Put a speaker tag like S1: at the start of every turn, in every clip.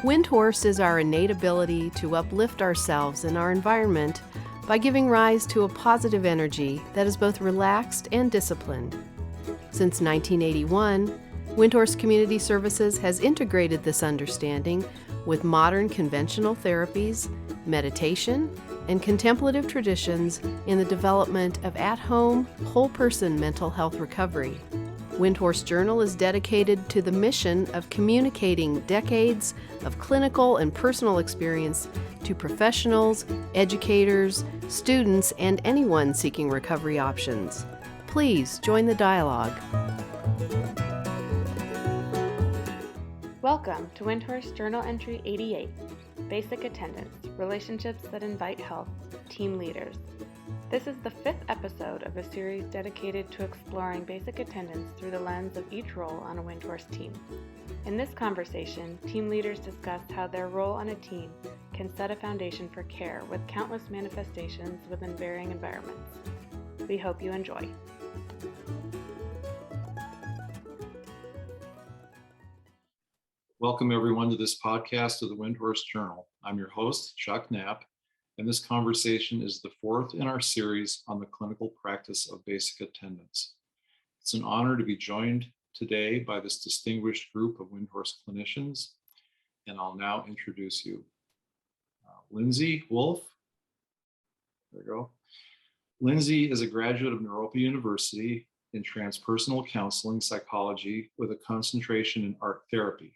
S1: Windhorse is our innate ability to uplift ourselves and our environment by giving rise to a positive energy that is both relaxed and disciplined. Since 1981, Windhorse Community Services has integrated this understanding with modern conventional therapies, meditation, and contemplative traditions in the development of at-home, whole-person mental health recovery. Windhorse Journal is dedicated to the mission of communicating decades of clinical and personal experience to professionals, educators, students, and anyone seeking recovery options. Please join the dialogue.
S2: Welcome to Windhorse Journal Entry 88, Basic Attendance, Relationships that Invite Health, Team Leaders. This is the 5th episode of a series dedicated to exploring basic attendance through the lens of each role on a Windhorse team. In this conversation, team leaders discuss how their role on a team can set a foundation for care with countless manifestations within varying environments. We hope you enjoy.
S3: Welcome everyone to this podcast of the Windhorse Journal. I'm your host, Chuck Knapp, and this conversation is the 4th in our series on the clinical practice of basic attendance. It's an honor to be joined today by this distinguished group of Windhorse clinicians, and I'll now introduce you. Lindsay Wolf, there you go. Lindsay is a graduate of Naropa University in transpersonal counseling psychology with a concentration in art therapy.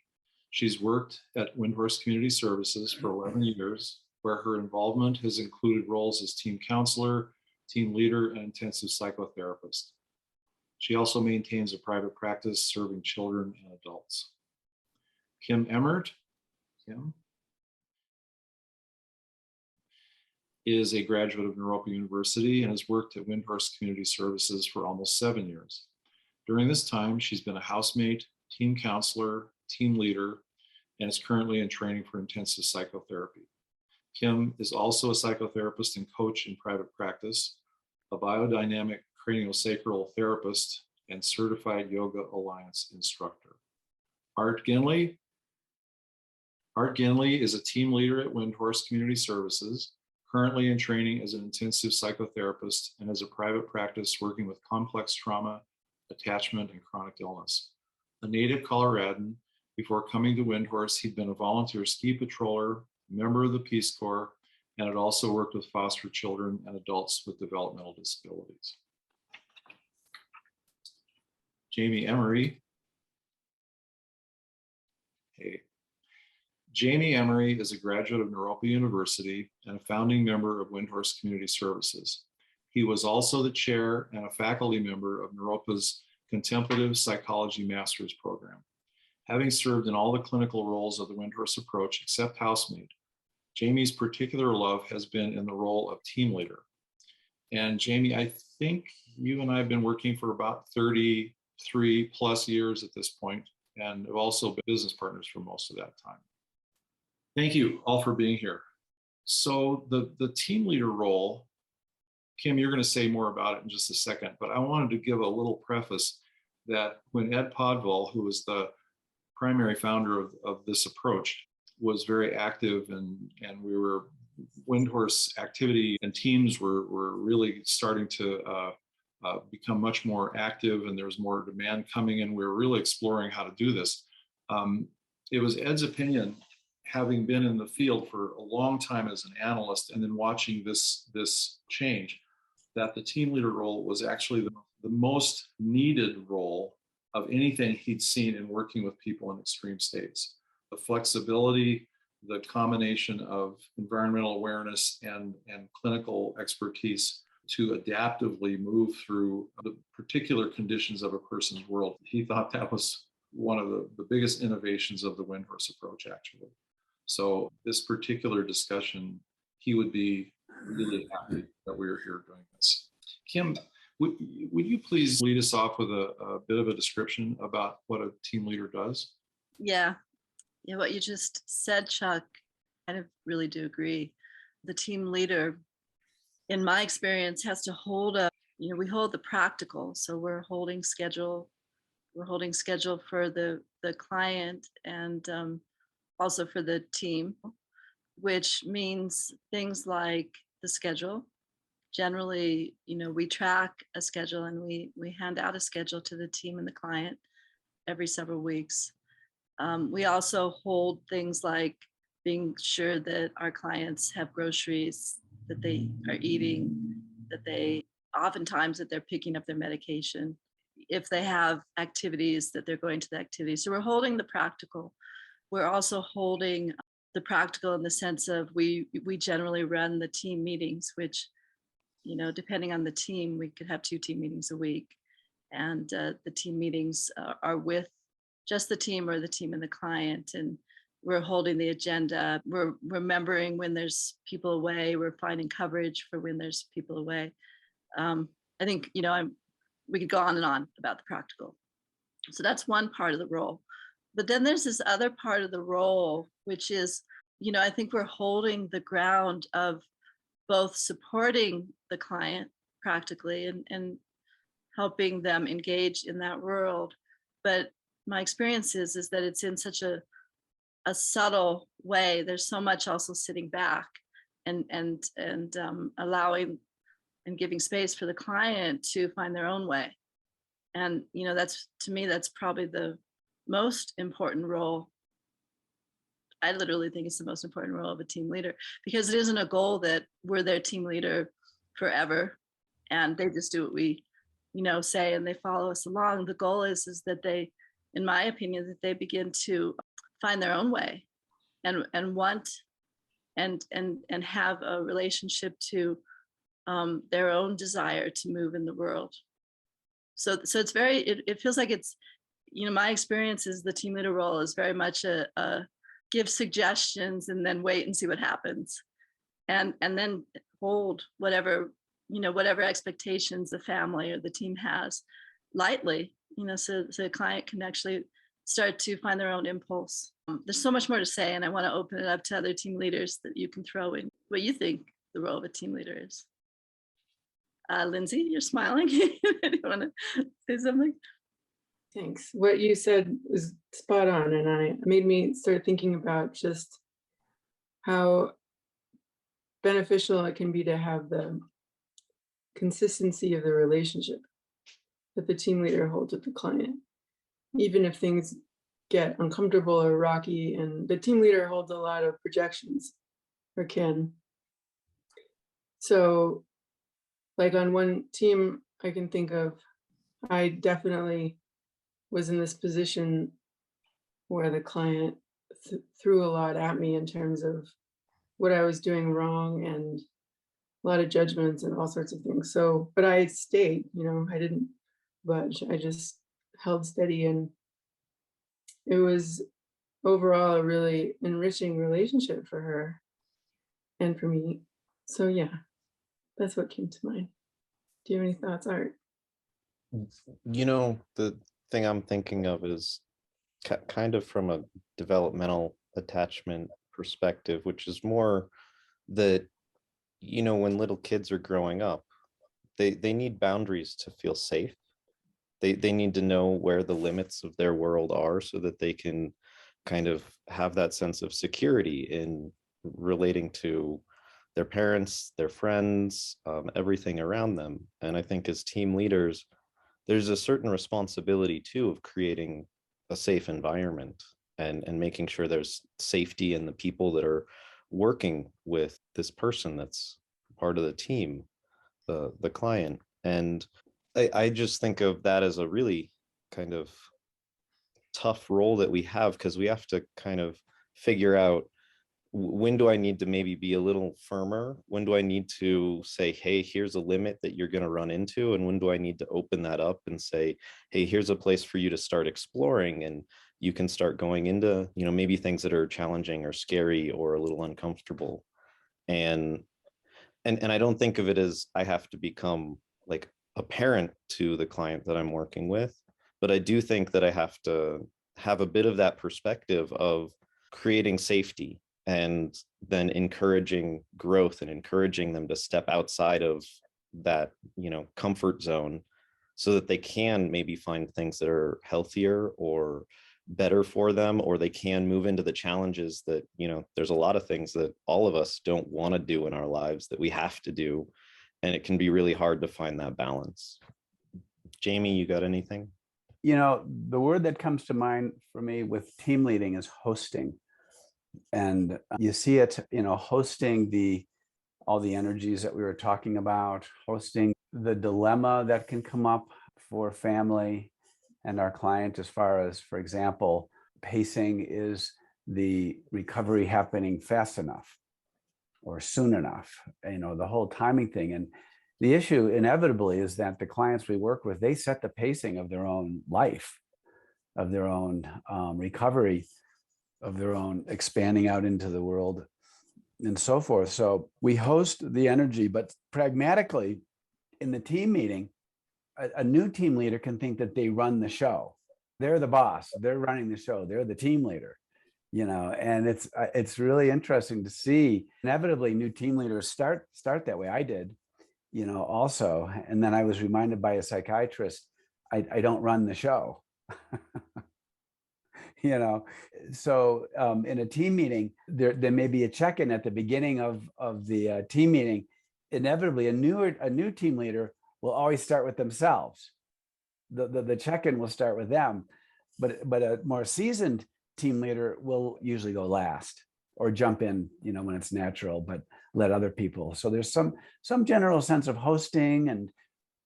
S3: She's worked at Windhorse Community Services for 11 years, where her involvement has included roles as team counselor, team leader, and intensive psychotherapist. She also maintains a private practice serving children and adults. Kim Emmert, is a graduate of Naropa University and has worked at Windhorse Community Services for almost 7 years. During this time, she's been a housemate, team counselor, team leader, and is currently in training for intensive psychotherapy. Kim is also a psychotherapist and coach in private practice, a biodynamic craniosacral therapist, and certified Yoga Alliance instructor. Art Ginley is a team leader at Windhorse Community Services, currently in training as an intensive psychotherapist and as a private practice working with complex trauma, attachment, and chronic illness. A native Coloradan, before coming to Windhorse, he'd been a volunteer ski patroller, member of the Peace Corps, and had also worked with foster children and adults with developmental disabilities. Jamie Emery. Hey. Jamie Emery is a graduate of Naropa University and a founding member of Windhorse Community Services. He was also the chair and a faculty member of Naropa's Contemplative Psychology Master's Program. Having served in all the clinical roles of the Windhorse approach except housemate, Jamie's particular love has been in the role of team leader. And Jamie, I think you and I have been working for about 33 plus years at this point, and have also been business partners for most of that time. Thank you all for being here. So the team leader role, Kim, you're going to say more about it in just a second, but I wanted to give a little preface that when Ed Podville, who was the primary founder of this approach, was very active, and Windhorse activity and teams were really starting to become much more active, and there was more demand coming in. We were really exploring how to do this. It was Ed's opinion, having been in the field for a long time as an analyst and then watching this change, that the team leader role was actually the most needed role of anything he'd seen in working with people in extreme states. The flexibility, the combination of environmental awareness and clinical expertise to adaptively move through the particular conditions of a person's world. He thought that was one of the biggest innovations of the Windhorse approach, actually. So this particular discussion, he would be really happy that we were here doing this. Kim, would you please lead us off with a bit of a description about what a team leader does?
S4: Yeah, what you just said, Chuck, I really do agree. The team leader, in my experience, has to hold we hold the practical. So we're holding schedule for the client, and also for the team, which means things like the schedule. Generally, we track a schedule and we hand out a schedule to the team and the client every several weeks. We also hold things like being sure that our clients have groceries, that they are eating, that oftentimes that they're picking up their medication, if they have activities, that they're going to the activities. So we're holding the practical. We're also holding the practical in the sense of we generally run the team meetings, which, depending on the team, we could have 2 team meetings a week. And the team meetings are with just the team or the team and the client. And we're holding the agenda. We're remembering when there's people away. We're finding coverage for when there's people away. I think, we could go on and on about the practical. So that's one part of the role. But then there's this other part of the role, which is, I think we're holding the ground of both supporting the client practically and helping them engage in that world. But my experience is that it's in such a subtle way. There's so much also sitting back and allowing and giving space for the client to find their own way. And, that's, to me, that's probably the most important role. I literally think it's the most important role of a team leader, because it isn't a goal that we're their team leader forever and they just do what we, say and they follow us along. The goal is that they, in my opinion, that they begin to find their own way and want and have a relationship to their own desire to move in the world. So it's very, it feels like it's, my experience is the team leader role is very much a give suggestions and then wait and see what happens. And then hold whatever expectations the family or the team has lightly, so the client can actually start to find their own impulse. There's so much more to say, and I want to open it up to other team leaders that you can throw in what you think the role of a team leader is. Lindsay, you're smiling. Do you want to say something?
S5: Thanks. What you said was spot on, and made me start thinking about just how beneficial it can be to have the consistency of the relationship that the team leader holds with the client, even if things get uncomfortable or rocky. And the team leader holds a lot of projections, or can. So, like on one team I can think of, I definitely was in this position where the client threw a lot at me in terms of what I was doing wrong and a lot of judgments and all sorts of things. So, but I stayed, I didn't budge. I just held steady, and it was overall a really enriching relationship for her and for me. So yeah, that's what came to mind. Do you have any thoughts, Art?
S6: The thing I'm thinking of is kind of from a developmental attachment perspective, which is more that, when little kids are growing up, they need boundaries to feel safe. They need to know where the limits of their world are so that they can kind of have that sense of security in relating to their parents, their friends, everything around them. And I think as team leaders, there's a certain responsibility too of creating a safe environment and making sure there's safety in the people that are working with this person that's part of the team, the client. And I just think of that as a really kind of tough role that we have, because we have to kind of figure out, when do I need to maybe be a little firmer? When do I need to say, hey, here's a limit that you're going to run into? And when do I need to open that up and say, hey, here's a place for you to start exploring, and you can start going into, maybe things that are challenging or scary or a little uncomfortable. And I don't think of it as I have to become like a parent to the client that I'm working with, but I do think that I have to have a bit of that perspective of creating safety and then encouraging growth and encouraging them to step outside of that, comfort zone, so that they can maybe find things that are healthier or better for them, or they can move into the challenges that, there's a lot of things that all of us don't want to do in our lives that we have to do. And it can be really hard to find that balance. Jamie, you got anything?
S7: The word that comes to mind for me with team leading is hosting. And you see it, hosting all the energies that we were talking about, hosting the dilemma that can come up for family and our client as far as, for example, pacing. Is the recovery happening fast enough or soon enough? The whole timing thing. And the issue inevitably is that the clients we work with, they set the pacing of their own life, of their own recovery, of their own expanding out into the world and so forth. So we host the energy, but pragmatically in the team meeting, a new team leader can think that they run the show. They're the boss, they're running the show, they're the team leader, and it's really interesting to see. Inevitably new team leaders start that way. I did, also. And then I was reminded by a psychiatrist, I don't run the show. So in a team meeting, there may be a check-in at the beginning of the team meeting. Inevitably, a new team leader will always start with themselves. The check-in will start with them, but a more seasoned team leader will usually go last or jump in, when it's natural, but let other people. So there's some general sense of hosting and,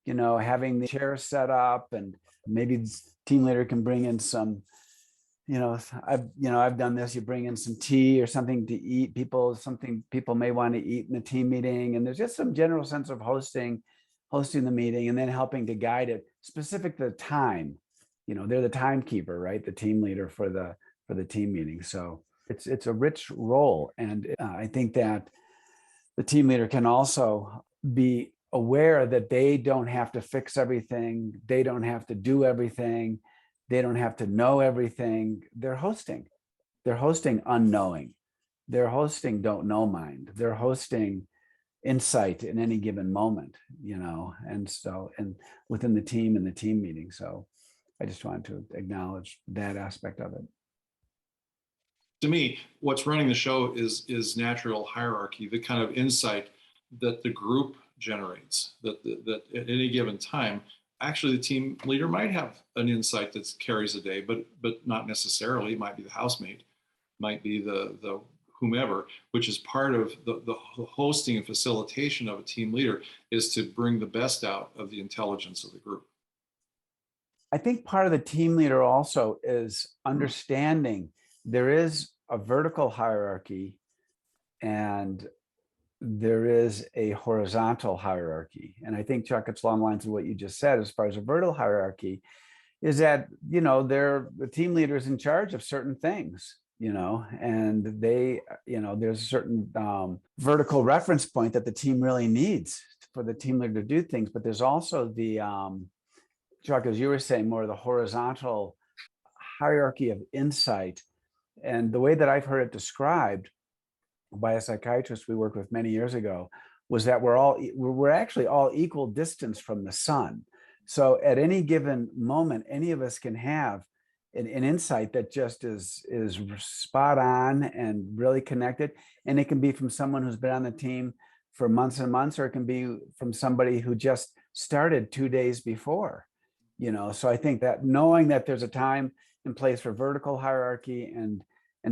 S7: having the chair set up, and maybe the team leader can bring in some, I've done this. You bring in some tea or something to eat. Something people may want to eat in the team meeting, and there's just some general sense of hosting the meeting, and then helping to guide it specific to the time. They're the timekeeper, right? The team leader for the team meeting. So it's a rich role, and I think that the team leader can also be aware that they don't have to fix everything. They don't have to do everything. They don't have to know everything. They're hosting unknowing. They're hosting don't know mind. They're hosting insight in any given moment, and within the team and the team meeting. So I just wanted to acknowledge that aspect of it.
S3: To me, what's running the show is natural hierarchy, the kind of insight that the group generates, that at any given time. Actually, the team leader might have an insight that carries a day, but not necessarily. It might be the housemate, might be the whomever, which is part of the hosting and facilitation of a team leader, is to bring the best out of the intelligence of the group.
S7: I think part of the team leader also is understanding there is a vertical hierarchy and there is a horizontal hierarchy. And I think, Chuck, it's along the lines of what you just said. As far as a vertical hierarchy is that, they're the team leaders in charge of certain things, and they, there's a certain vertical reference point that the team really needs for the team leader to do things. But there's also the, Chuck, as you were saying, more of the horizontal hierarchy of insight. And the way that I've heard it described by a psychiatrist we worked with many years ago was that we're actually all equal distance from the sun. So at any given moment, any of us can have an insight that just is spot on and really connected. And it can be from someone who's been on the team for months and months, or it can be from somebody who just started 2 days before. So I think that knowing that there's a time and place for vertical hierarchy and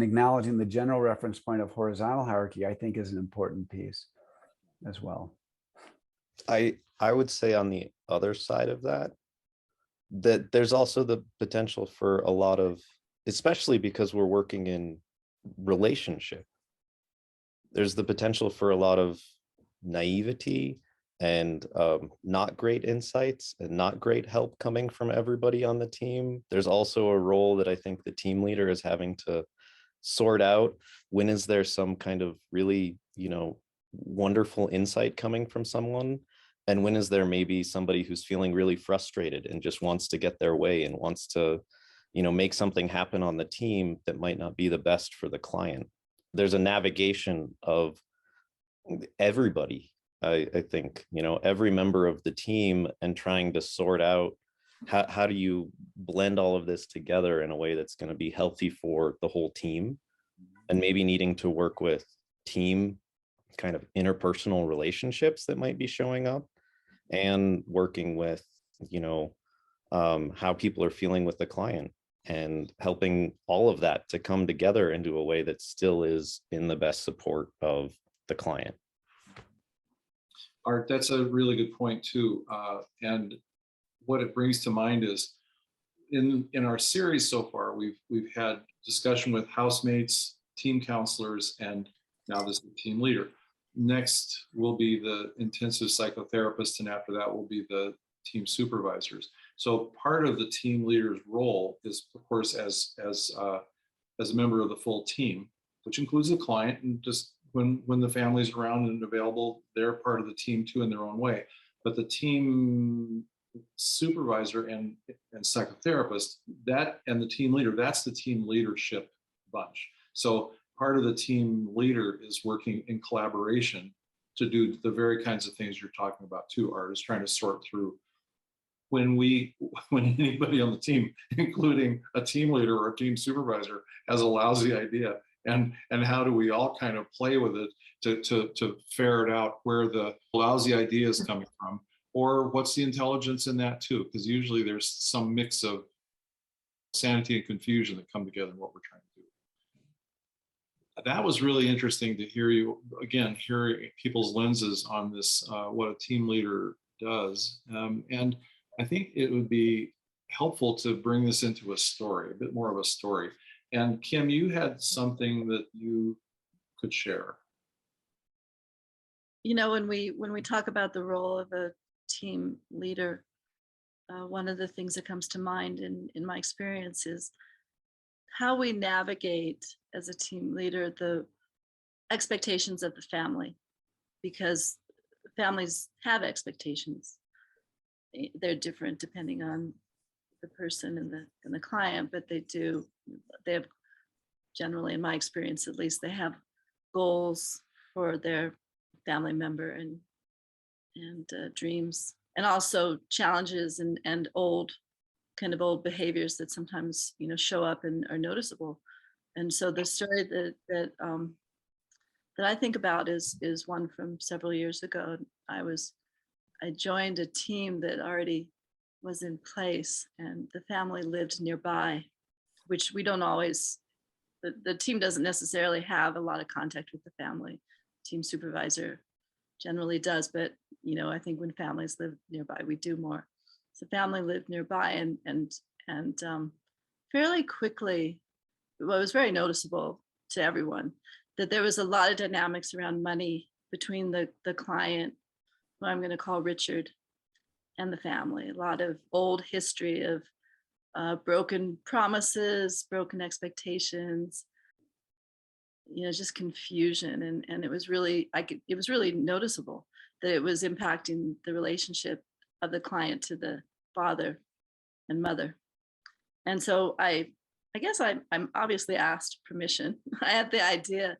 S7: acknowledging the general reference point of horizontal hierarchy, I think, is an important piece as well.
S6: I would say on the other side of that there's also the potential for a lot of, especially because we're working in relationship, there's the potential for a lot of naivety and not great insights and not great help coming from everybody on the team. There's also a role that I think the team leader is having to sort out. When is there some kind of really, wonderful insight coming from someone? And when is there maybe somebody who's feeling really frustrated and just wants to get their way and wants to, make something happen on the team that might not be the best for the client? There's a navigation of everybody, I think, every member of the team, and trying to sort out how do you blend all of this together in a way that's going to be healthy for the whole team, and maybe needing to work with team kind of interpersonal relationships that might be showing up, and working with, how people are feeling with the client, and helping all of that to come together into a way that still is in the best support of the client.
S3: Art, that's a really good point too. And what it brings to mind is in our series so far, we've had discussion with housemates, team counselors, and now this is the team leader. Next will be the intensive psychotherapists, and after that will be the team supervisors. So part of the team leader's role is, of course, as a member of the full team, which includes the client, and just when the family's around and available, they're part of the team too in their own way. But the team supervisor and psychotherapist, that and the team leader, that's the team leadership bunch. So part of the team leader is working in collaboration to do the very kinds of things you're talking about too, Art, is trying to sort through when anybody on the team, including a team leader or a team supervisor, has a lousy idea, and how do we all kind of play with it to ferret out where the lousy idea is coming from, or what's the intelligence in that too, because usually there's some mix of sanity and confusion that come together in what we're trying to do. That was really interesting to hear you again, hear people's lenses on this, what a team leader does, and I think it would be helpful to bring this into a story, a bit more of a story. And Kim, you had something that you could share.
S4: When we talk about the role of a team leader, one of the things that comes to mind in my experience is how we navigate as a team leader the expectations of the family, because families have expectations. They're different depending on the person and the client, but they have, generally, in my experience at least, they have goals for their family member and dreams, and also challenges and old behaviors that sometimes show up and are noticeable. And so the story that I think about is one from several years ago. I joined a team that already was in place, and the family lived nearby, which we don't always, the team doesn't necessarily have a lot of contact with the family. Team supervisor generally does, but I think when families live nearby, we do more. So family lived nearby, and fairly quickly, well, it was very noticeable to everyone that there was a lot of dynamics around money between the client, who I'm going to call Richard, and the family. A lot of old history of broken promises, broken expectations, just confusion, and it was really it was really noticeable that it was impacting the relationship of the client to the father and mother. And so I guess I'm obviously asked permission. I had the idea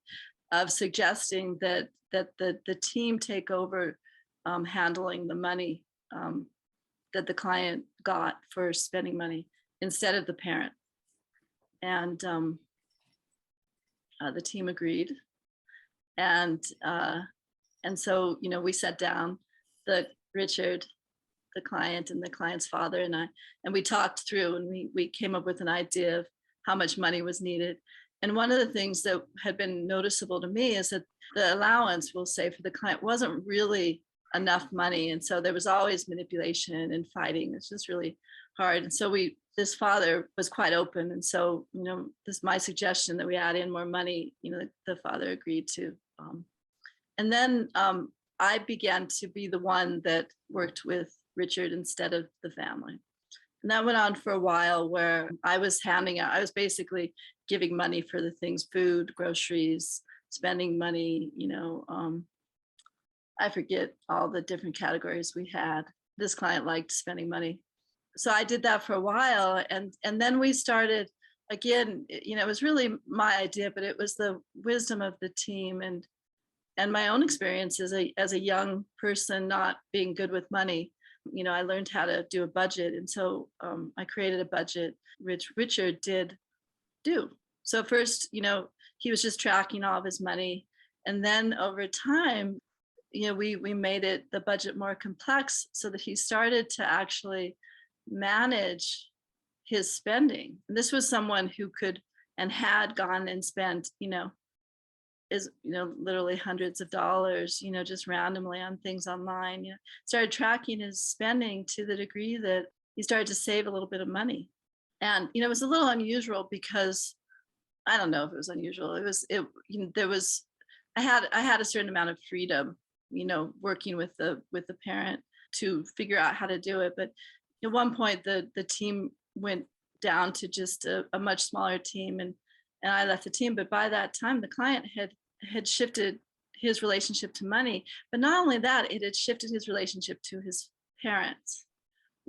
S4: of suggesting that the team take over handling the money that the client got for spending money instead of the parent. And the team agreed. And so, we sat down, Richard, the client, and the client's father, and we talked through, and we came up with an idea of how much money was needed. And one of the things that had been noticeable to me is that the allowance, we'll say, for the client wasn't really enough money. And so there was always manipulation and fighting. It's just really hard. And so this father was quite open. And so, this my suggestion that we add in more money, the father agreed to. And then I began to be the one that worked with Richard instead of the family. And that went on for a while, where I was basically giving money for the things, food, groceries, spending money, I forget all the different categories we had. This client liked spending money. So I did that for a while. And then we started, again, it was really my idea, but it was the wisdom of the team and my own experience as a young person not being good with money. I learned how to do a budget. And so I created a budget, which Richard did do. So first, he was just tracking all of his money. And then over time, we made the budget more complex so that he started to actually manage his spending. And this was someone who could and had gone and spent, literally hundreds of dollars, just randomly on things online, started tracking his spending to the degree that he started to save a little bit of money. And, it was a little unusual because I don't know if it was unusual. I had a certain amount of freedom, working with the parent to figure out how to do it. But at one point the team went down to just a much smaller team, and I left the team. But by that time, the client had shifted his relationship to money. But not only that, it had shifted his relationship to his parents,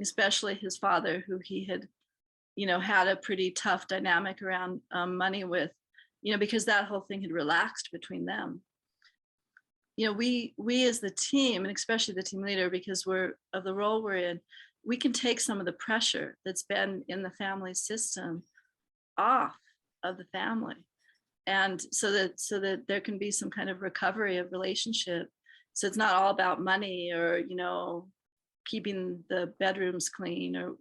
S4: especially his father, who he had, had a pretty tough dynamic around money with, because that whole thing had relaxed between them. We as the team, and especially the team leader, because we're of the role we're in, we can take some of the pressure that's been in the family system off of the family. And so that there can be some kind of recovery of relationship. So it's not all about money or, keeping the bedrooms clean or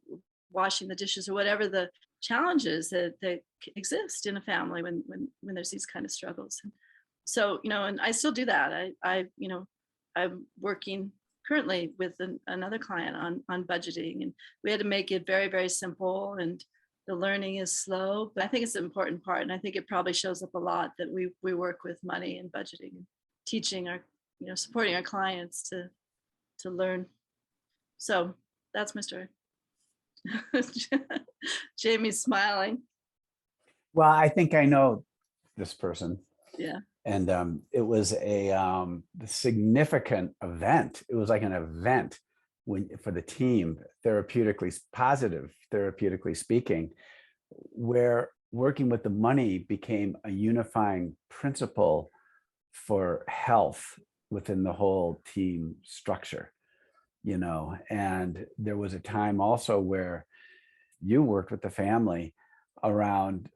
S4: washing the dishes or whatever the challenges that exist in a family when there's these kind of struggles. So, and I still do that. I'm working currently with another client on budgeting, and we had to make it very, very simple, and the learning is slow, but I think it's an important part. And I think it probably shows up a lot that we work with money and budgeting and teaching our, supporting our clients to learn. So that's my story. Jamie's smiling.
S7: Well, I think I know this person.
S4: Yeah.
S7: And it was a significant event. It was like an event for the team, therapeutically speaking, where working with the money became a unifying principle for health within the whole team structure, and there was a time also where you worked with the family around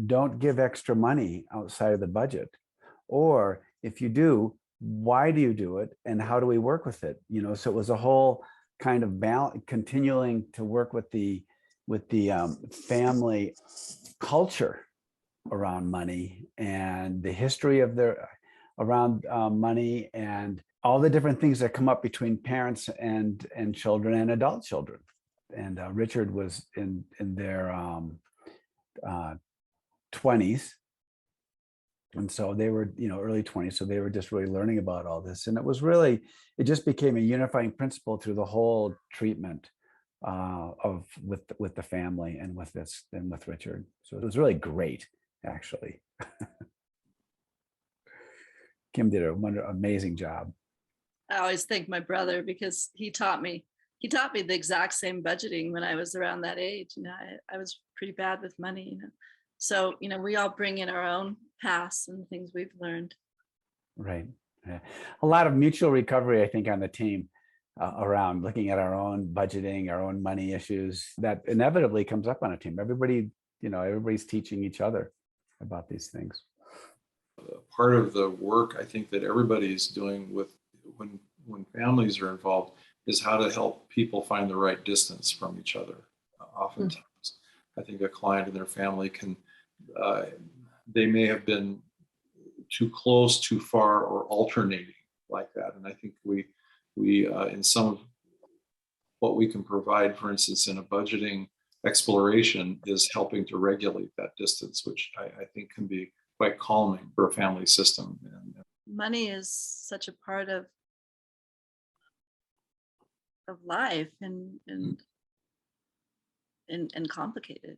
S7: don't give extra money outside of the budget, or if you do, why do you do it and how do we work with it? So it was a whole kind of balance, continuing to work with the family culture around money and the history of around money and all the different things that come up between parents and children and adult children. And Richard was in their 20s. And so they were, early 20s. So they were just really learning about all this. And it just became a unifying principle through the whole treatment with the family and with Richard. So it was really great, actually. Kim did an amazing job.
S4: I always thank my brother because he taught me the exact same budgeting when I was around that age. I was pretty bad with money, So, we all bring in our own past and things we've learned.
S7: Right. Yeah. A lot of mutual recovery, I think, on the team around looking at our own budgeting, our own money issues that inevitably comes up on a team. Everybody's teaching each other about these things.
S3: Part of the work I think that everybody's doing when families are involved is how to help people find the right distance from each other. Oftentimes, I think a client and their family they may have been too close, too far, or alternating like that. And I think we in some of what we can provide, for instance, in a budgeting exploration, is helping to regulate that distance, which I think can be quite calming for a family system.
S4: Money is such a part of life and complicated.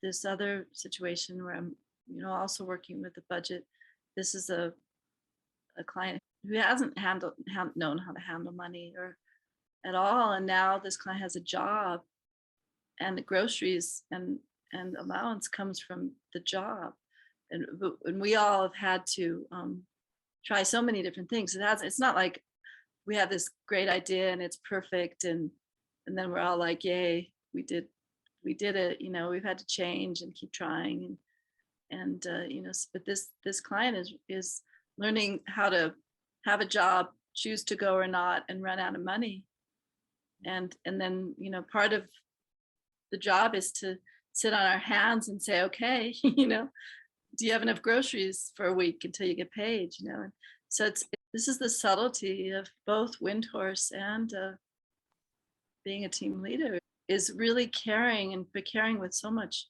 S4: This other situation where I'm also working with the budget, this is a client who hasn't known how to handle money or at all, and now this client has a job and the groceries and allowance comes from the job, and we all have had to try so many different things. It's not like we have this great idea and it's perfect, and then we're all like, yay, we did it. We've had to change and keep trying, and but this client is learning how to have a job, choose to go or not, and run out of money, and then part of the job is to sit on our hands and say, okay, do you have enough groceries for a week until you get paid? And so this is the subtlety of both Windhorse and being a team leader, is really caring with so much,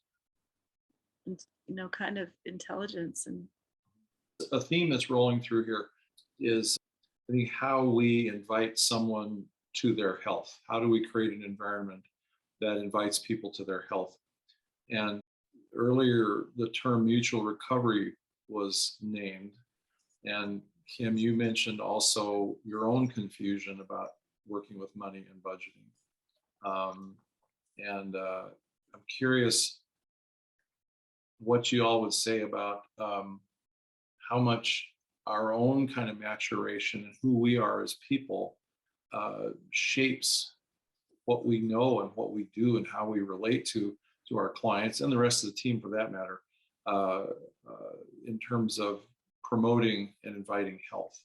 S4: kind of intelligence. And
S3: a theme that's rolling through here is, I think, how we invite someone to their health. How do we create an environment that invites people to their health? And earlier, the term mutual recovery was named. And Kim, you mentioned also your own confusion about working with money and budgeting. I'm curious what you all would say about how much our own kind of maturation and who we are as people shapes what we know and what we do and how we relate to our clients and the rest of the team, for that matter, in terms of promoting and inviting health.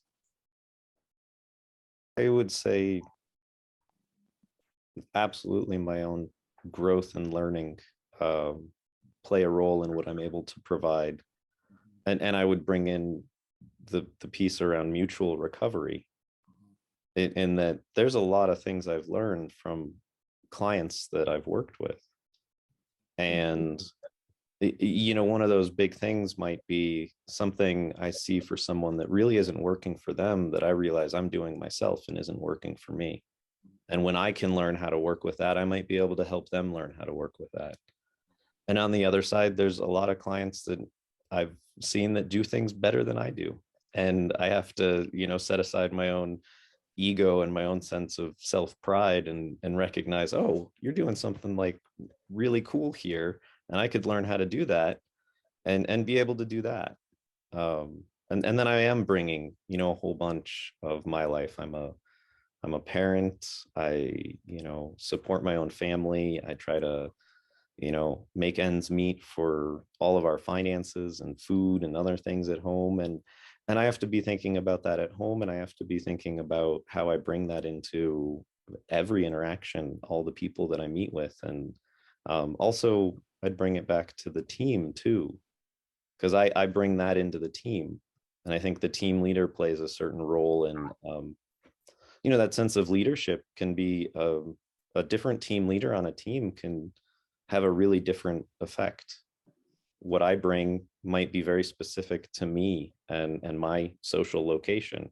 S6: I would say absolutely my own growth and learning play a role in what I'm able to provide. And I would bring in the piece around mutual recovery, in that there's a lot of things I've learned from clients that I've worked with. And one of those big things might be something I see for someone that really isn't working for them, that I realize I'm doing myself and isn't working for me. And when I can learn how to work with that, I might be able to help them learn how to work with that. And on the other side, there's a lot of clients that I've seen that do things better than I do. And I have to, set aside my own ego and my own sense of self-pride and recognize, oh, you're doing something like really cool here, and I could learn how to do that and be able to do that. And then I am bringing, a whole bunch of my life. I'm a parent. I, support my own family. I try to, make ends meet for all of our finances and food and other things at home. And I have to be thinking about that at home, and I have to be thinking about how I bring that into every interaction, all the people that I meet with. And also I'd bring it back to the team too, because I bring that into the team. And I think the team leader plays a certain role in, that sense of leadership can be a different team leader on a team can have a really different effect. What I bring might be very specific to me and my social location.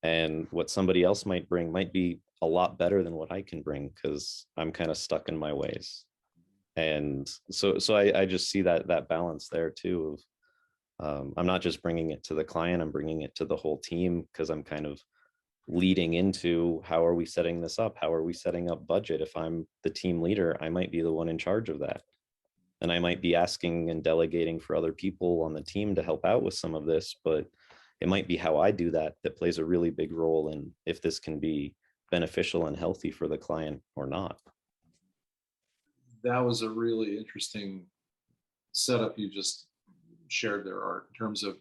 S6: And what somebody else might bring might be a lot better than what I can bring, because I'm kind of stuck in my ways. And so I just see that balance there too of I'm not just bringing it to the client, I'm bringing it to the whole team, because I'm kind of leading into how are we setting this up? How are we setting up budget? If I'm the team leader, I might be the one in charge of that. And I might be asking and delegating for other people on the team to help out with some of this, but it might be how I do that plays a really big role in if this can be beneficial and healthy for the client or not.
S3: That was a really interesting setup you just shared there, Art, in terms of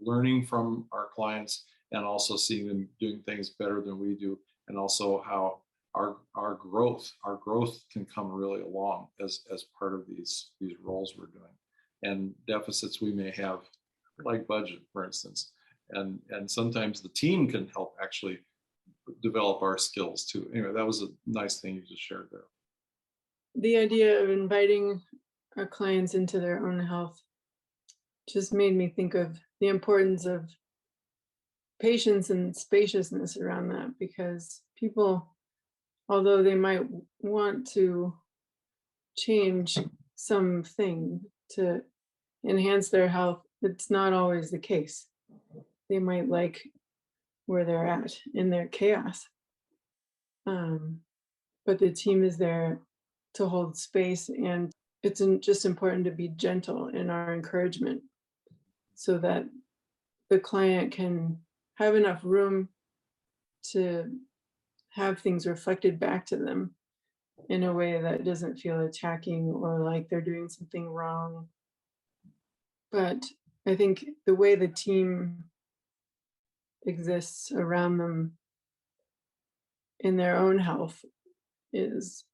S3: learning from our clients and also seeing them doing things better than we do, and also how our growth can come really along as part of these roles we're doing, and deficits we may have, like budget, for instance, and sometimes the team can help actually develop our skills too. Anyway, that was a nice thing you just shared there.
S5: The idea of inviting our clients into their own health just made me think of the importance of patience and spaciousness around that, because people, although they might want to change something to enhance their health, it's not always the case. They might like where they're at in their chaos. But the team is there to hold space, and it's just important to be gentle in our encouragement so that the client can have enough room to have things reflected back to them in a way that doesn't feel attacking or like they're doing something wrong. But I think the way the team exists around them in their own health is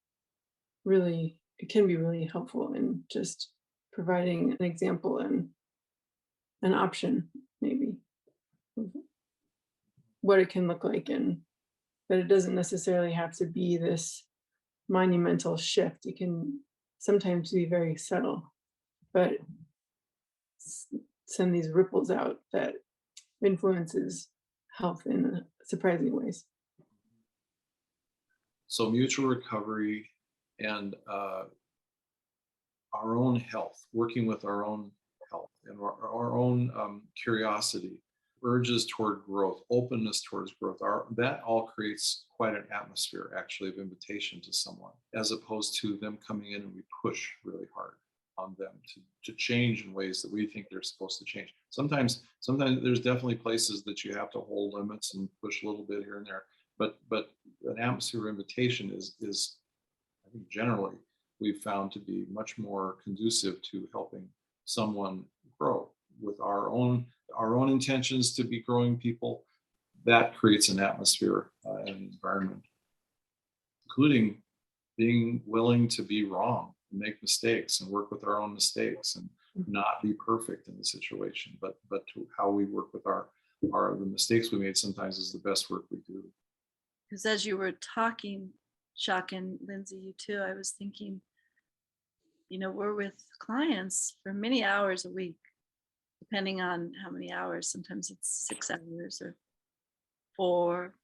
S5: really, it can be really helpful in just providing an example and an option, maybe, of what it can look like, and that it doesn't necessarily have to be this monumental shift. It can sometimes be very subtle, but send these ripples out that influences health in surprising ways.
S3: So mutual recovery and our own health, working with our own health and our own curiosity, urges toward growth, openness towards growth, that all creates quite an atmosphere actually of invitation to someone, as opposed to them coming in and we push really hard on them to change in ways that we think they're supposed to change. Sometimes there's definitely places that you have to hold limits and push a little bit here and there, but an atmosphere of invitation is I think generally we've found to be much more conducive to helping someone grow with our own intentions to be growing people. That creates an atmosphere and environment, including being willing to be wrong, and make mistakes, and work with our own mistakes, and not be perfect in the situation, but to how we work with the mistakes we made sometimes is the best work we do.
S4: Because as you were talking, Chuck and Lindsay, you too, I was thinking, we're with clients for many hours a week, depending on how many hours. Sometimes it's 6 hours or 4.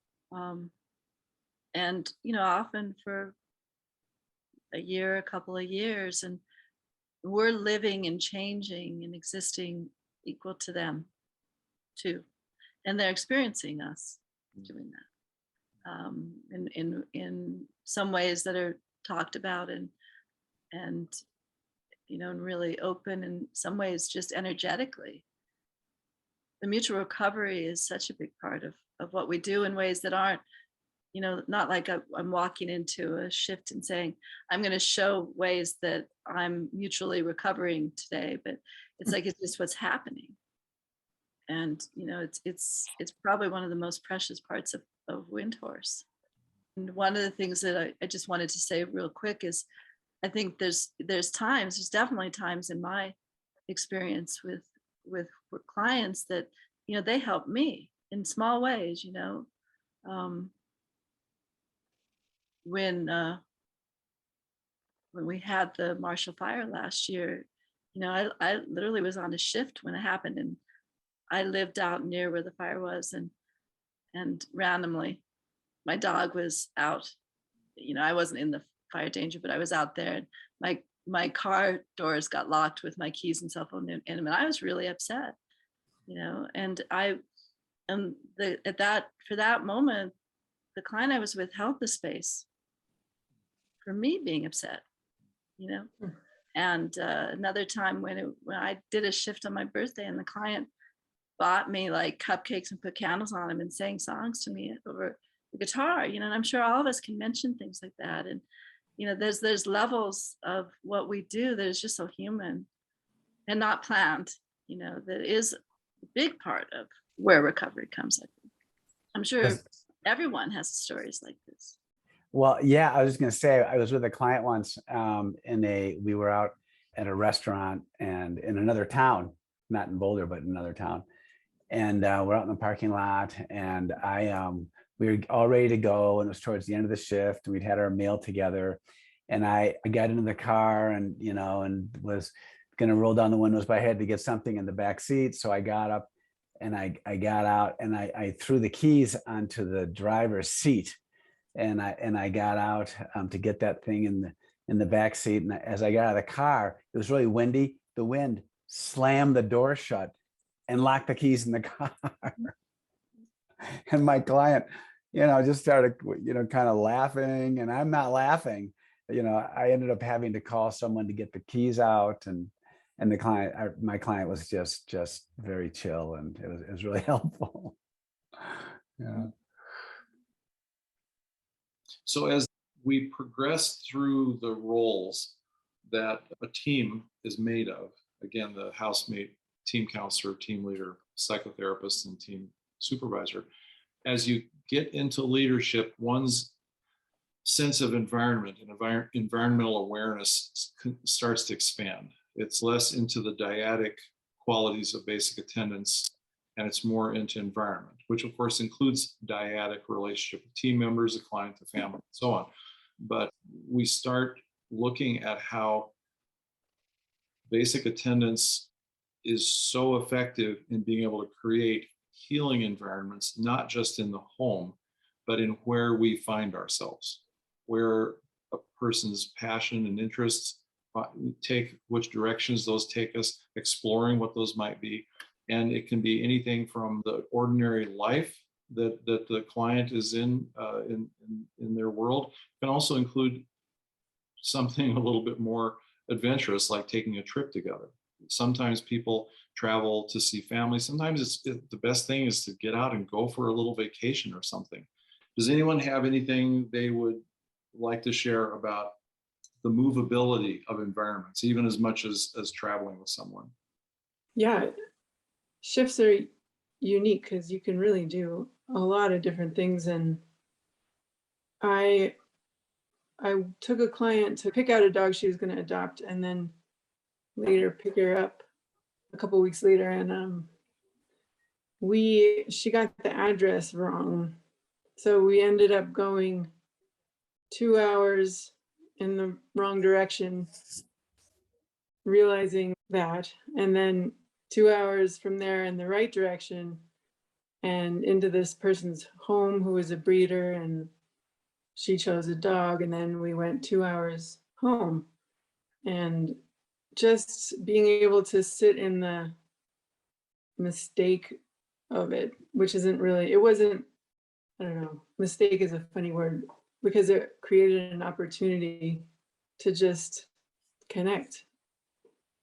S4: And, often for a year, a couple of years. And we're living and changing and existing equal to them too. And they're experiencing us doing that in some ways that are talked about and and really open, in some ways just energetically. The mutual recovery is such a big part of what we do in ways that aren't, not like I'm walking into a shift and saying, I'm going to show ways that I'm mutually recovering today, but it's like, it's just what's happening. And, it's probably one of the most precious parts of Windhorse. And one of the things that I just wanted to say real quick is, I think there's definitely times in my experience with clients that, they help me in small ways, when we had the Marshall Fire last year, I literally was on a shift when it happened, and I lived out near where the fire was, and randomly my dog was out. I wasn't in the fire danger, but I was out there, and my car doors got locked with my keys and cell phone in them, and I was really upset, and for that moment, the client I was with held the space for me being upset, and another time when I did a shift on my birthday, and the client bought me like cupcakes and put candles on them and sang songs to me over the guitar, and I'm sure all of us can mention things like that. And there's levels of what we do that is just so human and not planned, that is a big part of where recovery comes, I think. I'm sure everyone has stories like this.
S7: Well, yeah, I was just going to say, I was with a client once we were out at a restaurant and in another town, not in Boulder, but in another town. And we're out in the parking lot, and we were all ready to go, and it was towards the end of the shift, and we'd had our meal together. And I got into the car and, and was going to roll down the windows, but I had to get something in the back seat. So I got up and I got out, and I threw the keys onto the driver's seat. And I got out to get that thing in the back seat. And as I got out of the car, it was really windy. The wind slammed the door shut and locked the keys in the car. And my client, just started, kind of laughing, and I'm not laughing. I ended up having to call someone to get the keys out, and my client was just very chill, and it was really helpful. Yeah.
S3: So as we progress through the roles that a team is made of, again, the housemate, team counselor, team leader, psychotherapist, and team supervisor, as you get into leadership, one's sense of environment and environmental awareness starts to expand. It's less into the dyadic qualities of basic attendance, and it's more into environment, which of course includes dyadic relationship with team members, a client, the family, and so on. But we start looking at how basic attendance is so effective in being able to create healing environments, not just in the home, but in where we find ourselves, where a person's passion and interests take, which directions those take us, exploring what those might be. And it can be anything from the ordinary life that the client is in their world. It can also include something a little bit more adventurous, like taking a trip together. Sometimes people travel to see family. Sometimes the best thing is to get out and go for a little vacation or something. Does anyone have anything they would like to share about the movability of environments, even as much as traveling with someone?
S5: Yeah, shifts are unique because you can really do a lot of different things. And I took a client to pick out a dog she was going to adopt, and then later pick her up a couple weeks later, and she got the address wrong, so we ended up going 2 hours in the wrong direction, realizing that, and then 2 hours from there in the right direction and into this person's home who was a breeder, and she chose a dog, and then we went 2 hours home. And just being able to sit in the mistake of it, which isn't really, it wasn't, I don't know, mistake is a funny word, because it created an opportunity to just connect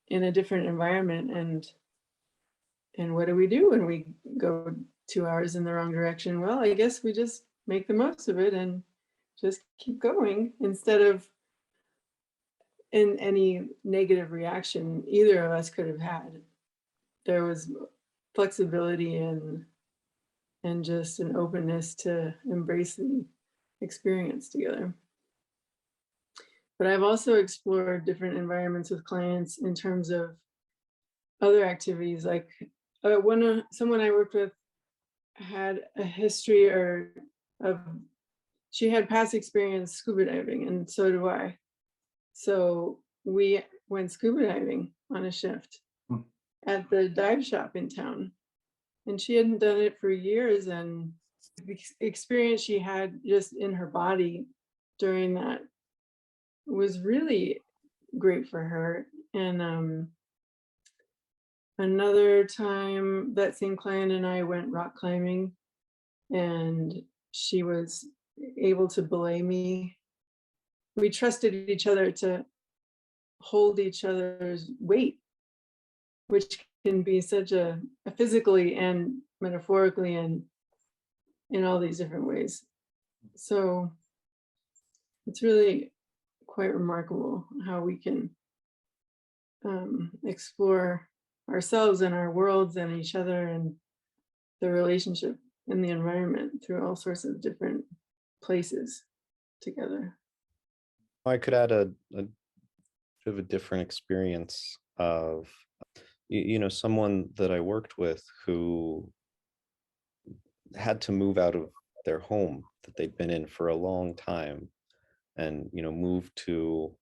S5: in a different environment. And what do we do when we go 2 hours in the wrong direction? Well, I guess we just make the most of it and just keep going, instead of in any negative reaction either of us could have had. There was flexibility and just an openness to embrace the experience together. But I've also explored different environments with clients in terms of other activities. Like someone I worked with had a history she had past experience scuba diving, and so do I. So we went scuba diving on a shift at the dive shop in town, and she hadn't done it for years, and the experience she had just in her body during that was really great for her. And another time, that same client and I went rock climbing, and she was able to belay me. We trusted each other to hold each other's weight, which can be such a physically and metaphorically and in all these different ways. So it's really quite remarkable how we can explore ourselves and our worlds and each other and the relationship and the environment through all sorts of different places together.
S6: I could add a bit of a different experience of, someone that I worked with who had to move out of their home that they'd been in for a long time, and moved to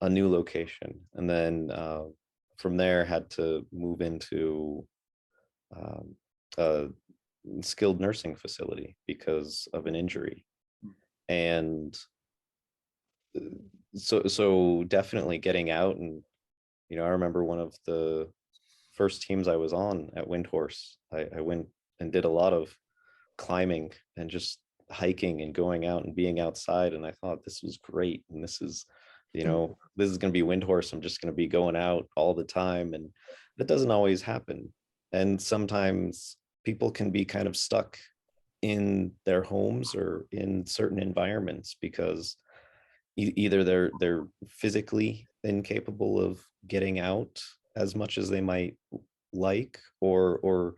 S6: a new location, and then from there had to move into a skilled nursing facility because of an injury. And so definitely getting out. And I remember one of the first teams I was on at Windhorse, I went and did a lot of climbing and just hiking and going out and being outside, and I thought this was great, and this is this is going to be Windhorse. I'm just going to be going out all the time, and that doesn't always happen. And sometimes people can be kind of stuck in their homes or in certain environments because either they're physically incapable of getting out as much as they might like, or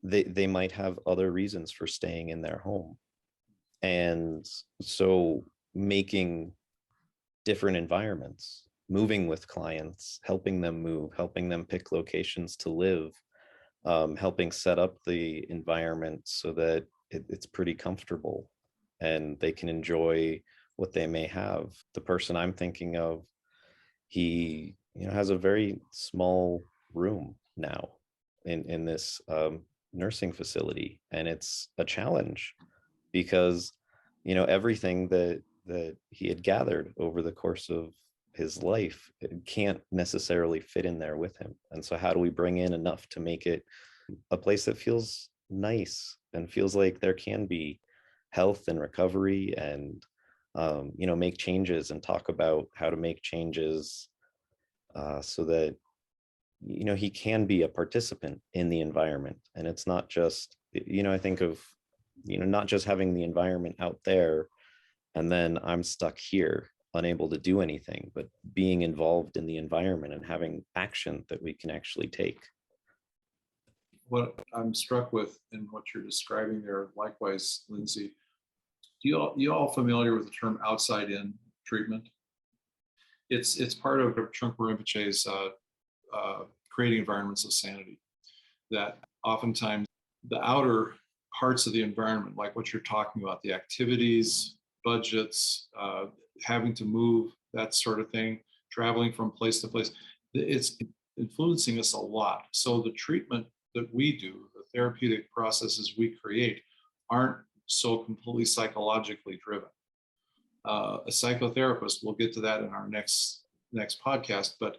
S6: they might have other reasons for staying in their home. And so making different environments, moving with clients, helping them move, helping them pick locations to live, helping set up the environment so that it's pretty comfortable and they can enjoy what they may have. The person I'm thinking of, he has a very small room now in this nursing facility, and it's a challenge because everything that he had gathered over the course of his life, it can't necessarily fit in there with him. And so how do we bring in enough to make it a place that feels nice and feels like there can be health and recovery, and make changes and talk about how to make changes so that he can be a participant in the environment. And it's not just, I think of not just having the environment out there and then I'm stuck here unable to do anything, but being involved in the environment and having action that we can actually take.
S3: What I'm struck with in what you're describing there, likewise, Lindsay, you all familiar with the term outside-in treatment? It's part of Trungpa Rinpoche's creating environments of sanity, that oftentimes the outer parts of the environment, like what you're talking about, the activities, budgets, having to move, that sort of thing, traveling from place to place, it's influencing us a lot. So the treatment that we do, the therapeutic processes we create, aren't so completely psychologically driven. A psychotherapist, we'll get to that in our next podcast, but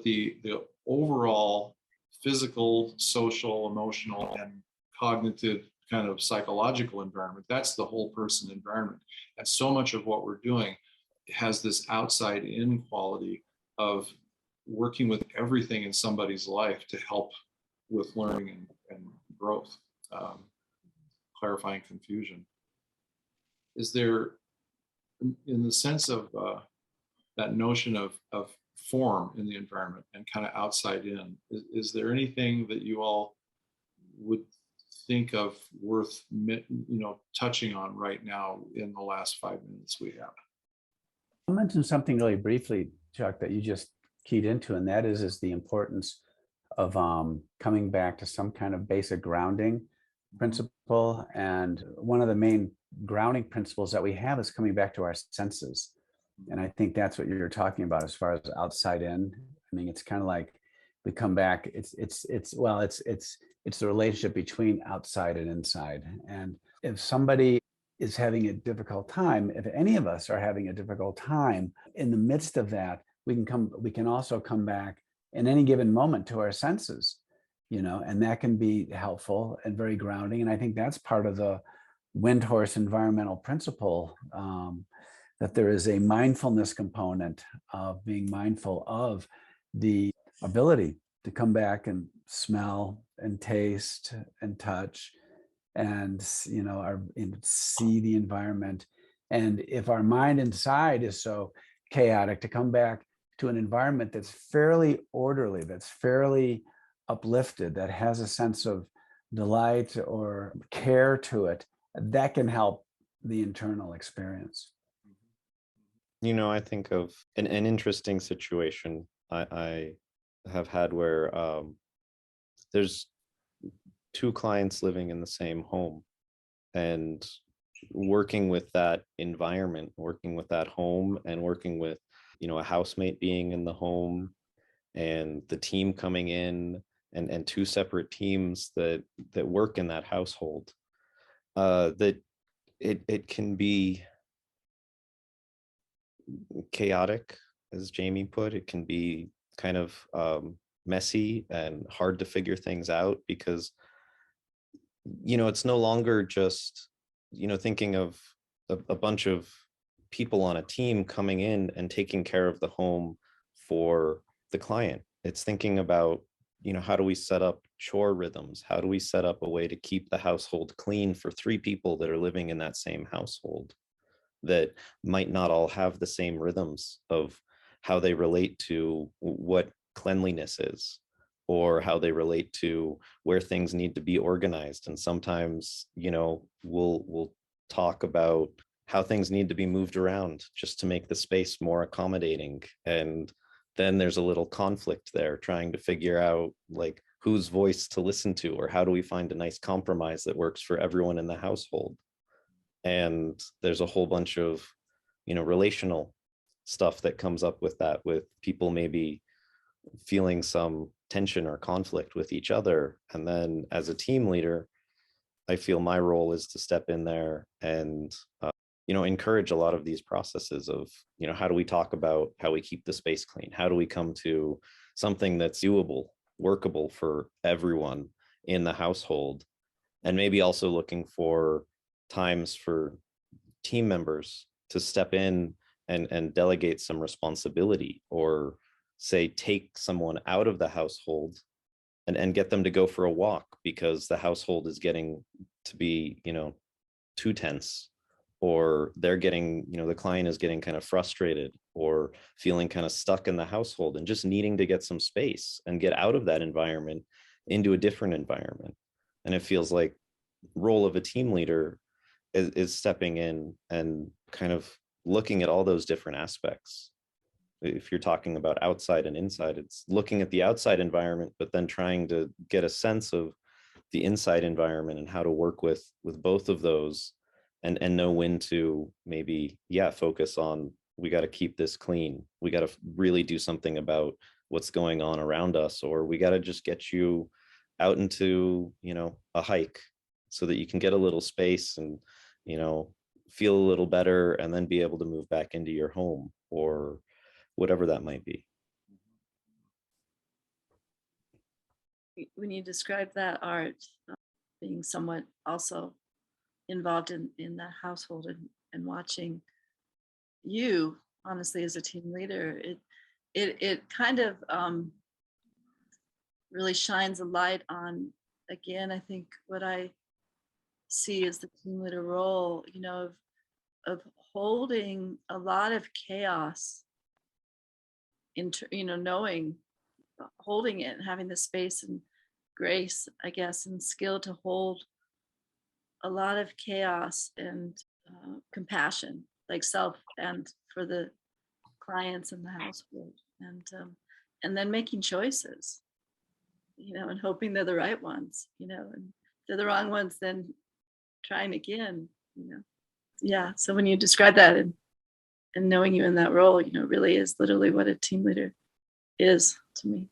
S3: the overall physical, social, emotional, and cognitive kind of psychological environment, that's the whole person environment. And so much of what we're doing has this outside in quality of working with everything in somebody's life to help with learning and growth, clarifying confusion. Is there, in the sense of that notion of form in the environment and kind of outside in, is there anything that you all would think of worth touching on right now in the last 5 minutes we have?
S7: I'll mention something really briefly, Chuck, that you just keyed into, and that is the importance of coming back to some kind of basic grounding principle. And one of the main grounding principles that we have is coming back to our senses. And I think that's what you're talking about as far as outside in. I mean, it's kind of like we come back, it's the relationship between outside and inside. And if somebody is having a difficult time, if any of us are having a difficult time, in the midst of that, we can also come back in any given moment to our senses, and that can be helpful and very grounding. And I think that's part of the Windhorse environmental principle, that there is a mindfulness component of being mindful of the ability to come back and smell and taste and touch and see the environment. And if our mind inside is so chaotic, to come back to an environment that's fairly orderly, that's fairly uplifted, that has a sense of delight or care to it, that can help the internal experience.
S6: I think of an interesting situation I have had where there's two clients living in the same home, and working with that environment, working with that home, and working with a housemate being in the home and the team coming in, and two separate teams that work in that household, that it can be chaotic, as Jamie put. It can be kind of messy and hard to figure things out because it's no longer just thinking of a bunch of people on a team coming in and taking care of the home for the client. It's thinking about how do we set up chore rhythms? How do we set up a way to keep the household clean for 3 people that are living in that same household that might not all have the same rhythms of how they relate to what cleanliness is, or how they relate to where things need to be organized. And sometimes, we'll talk about how things need to be moved around just to make the space more accommodating. And then there's a little conflict there, trying to figure out like whose voice to listen to, or how do we find a nice compromise that works for everyone in the household. And there's a whole bunch of, relational stuff that comes up with that, with people maybe feeling some tension or conflict with each other. And then as a team leader, I feel my role is to step in there and, encourage a lot of these processes of, how do we talk about how we keep the space clean? How do we come to something that's doable, workable for everyone in the household? And maybe also looking for times for team members to step in and delegate some responsibility, or say, take someone out of the household and get them to go for a walk because the household is getting to be, too tense, or they're getting, the client is getting kind of frustrated or feeling kind of stuck in the household and just needing to get some space and get out of that environment into a different environment. And it feels like role of a team leader is stepping in and kind of looking at all those different aspects. If you're talking about outside and inside, it's looking at the outside environment, but then trying to get a sense of the inside environment and how to work with both of those, and know when to maybe, focus on, we got to keep this clean. We got to really do something about what's going on around us, or we got to just get you out into, a hike so that you can get a little space and, feel a little better, and then be able to move back into your home, or whatever that might be.
S4: When you describe that, Art, being somewhat also involved in that household and watching you, honestly, as a team leader, it kind of really shines a light on, again, I think what I see as the team leader role, of holding a lot of chaos knowing, holding it and having the space and grace, I guess, and skill to hold a lot of chaos and compassion, like self and for the clients in the household, and then making choices, and hoping they're the right ones, and if they're the wrong ones, then trying again, Yeah. So when you describe that and knowing you in that role, really is literally what a team leader is to me.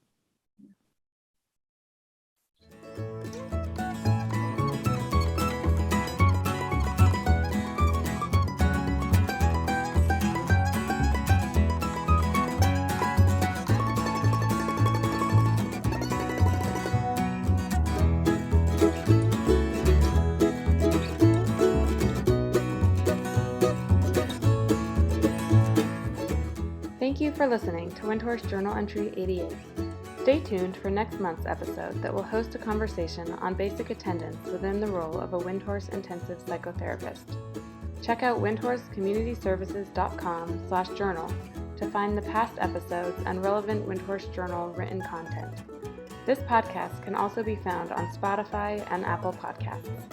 S2: Thank you for listening to Windhorse Journal Entry 88. Stay tuned for next month's episode that will host a conversation on basic attendance within the role of a Windhorse intensive psychotherapist. Check out windhorsecommunityservices.com/journal to find the past episodes and relevant Windhorse Journal written content. This podcast can also be found on Spotify and Apple Podcasts.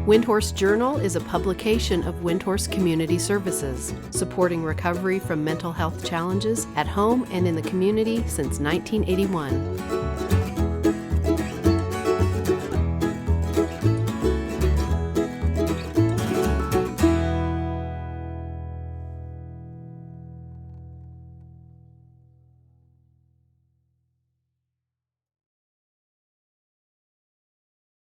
S1: Windhorse Journal is a publication of Windhorse Community Services, supporting recovery from mental health challenges at home and in the community since 1981.